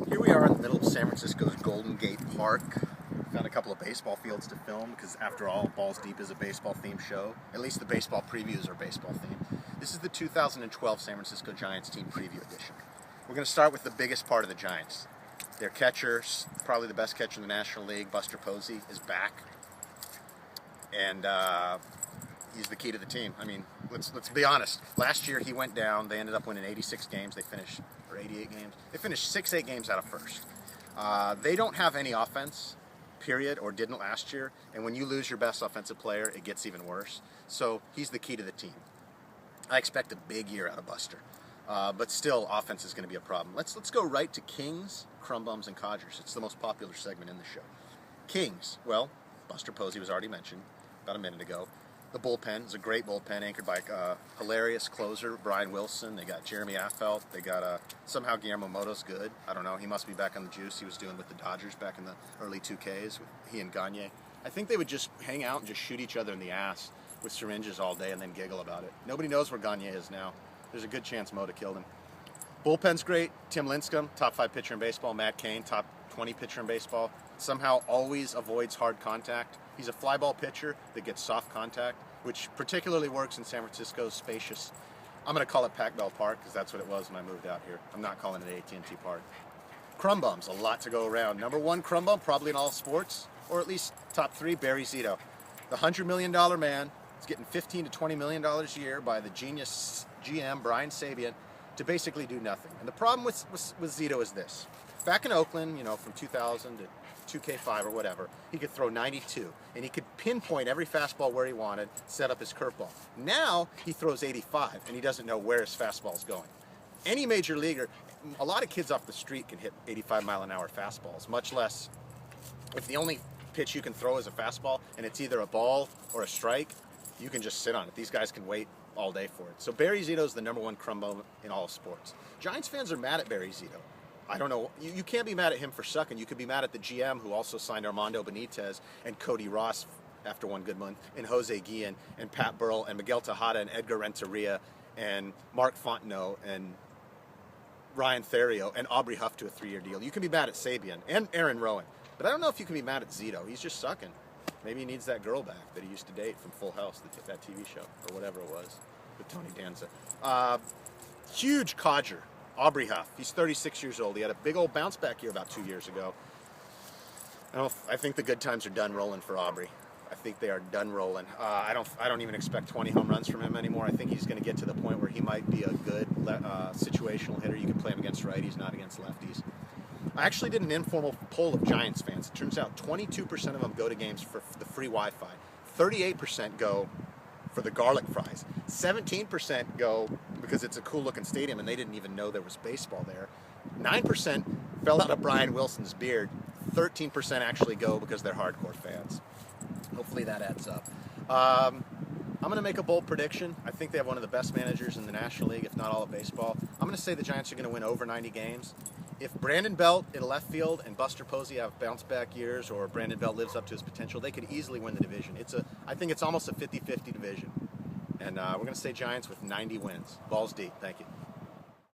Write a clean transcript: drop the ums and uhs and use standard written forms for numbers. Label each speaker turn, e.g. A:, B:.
A: Here we are in the middle of San Francisco's Golden Gate Park. Found a couple of baseball fields to film because, after all, Balls Deep is a baseball-themed show. At least the baseball previews are baseball-themed. This is the 2012 San Francisco Giants team preview edition. We're going to start with the biggest part of the Giants. Their catcher, probably the best catcher in the National League, Buster Posey, is back. And he's the key to the team. I mean, let's be honest. Last year he went down. They ended up winning 86 games. They finished, or 88 games. They finished 6-8 games out of first. They don't have any offense, period, or didn't last year. And when you lose your best offensive player, it gets even worse. So he's the key to the team. I expect a big year out of Buster. But still, offense is going to be a problem. Let's go right to Kings, Crumb Bums, and Codgers. It's the most popular segment in the show. Kings, well, Buster Posey was already mentioned about a minute ago. The bullpen is a great bullpen anchored by hilarious closer Brian Wilson. They got Jeremy Affeldt. They got somehow Guillermo Moto's good. I don't know. He must be back on the juice he was doing with the Dodgers back in the early 2Ks with he and Gagne. I think they would just hang out and just shoot each other in the ass with syringes all day and then giggle about it. Nobody knows where Gagne is now. There's a good chance Mota killed him. Bullpen's great. Tim Lincecum, top 5 pitcher in baseball. Matt Cain, top 20 pitcher in baseball. Somehow always avoids hard contact. He's a fly ball pitcher that gets soft contact, which particularly works in San Francisco's spacious, I'm going to call it Pac Bell Park because that's what it was when I moved out here. I'm not calling it AT&T Park. Crumb Bums, a lot to go around. Number one crumb bum, probably in all sports, or at least top 3, Barry Zito. The $100 million man is getting $15 to $20 million a year by the genius GM, Brian Sabean, to basically do nothing. And the problem with Zito is this. Back in Oakland, from 2000 to 2K5 or whatever, he could throw 92, and he could pinpoint every fastball where he wanted, set up his curveball. Now he throws 85, and he doesn't know where his fastball is going. Any major leaguer, a lot of kids off the street can hit 85-mile-an-hour fastballs, much less if the only pitch you can throw is a fastball, and it's either a ball or a strike, you can just sit on it. These guys can wait all day for it. So Barry Zito is the number one crumb bum in all of sports. Giants fans are mad at Barry Zito. I don't know. You can't be mad at him for sucking. You could be mad at the GM who also signed Armando Benitez and Cody Ross after one good month, and Jose Guillen and Pat Burrell and Miguel Tejada and Edgar Renteria and Mark Fontenot and Ryan Theriot and Aubrey Huff to a 3-year deal. You can be mad at Sabean and Aaron Rowan, but I don't know if you can be mad at Zito. He's just sucking. Maybe he needs that girl back that he used to date from Full House, that TV show, or whatever it was, with Tony Danza. Huge codger. Aubrey Huff. He's 36 years old. He had a big old bounce back year about 2 years ago. I think the good times are done rolling for Aubrey. I think they are done rolling. I don't even expect 20 home runs from him anymore. I think he's going to get to the point where he might be a good situational hitter. You can play him against righties, not against lefties. I actually did an informal poll of Giants fans. It turns out 22% of them go to games for the free Wi-Fi. 38% go for the garlic fries. 17% go because it's a cool-looking stadium and they didn't even know there was baseball there. 9% fell out of Brian Wilson's beard. 13% actually go because they're hardcore fans. Hopefully that adds up. I'm going to make a bold prediction. I think they have one of the best managers in the National League, if not all of baseball. I'm going to say the Giants are going to win over 90 games. If Brandon Belt in left field and Buster Posey have bounce-back years, or Brandon Belt lives up to his potential, they could easily win the division. I think it's almost a 50-50 division. And we're going to say Giants with 90 wins. Balls deep. Thank you.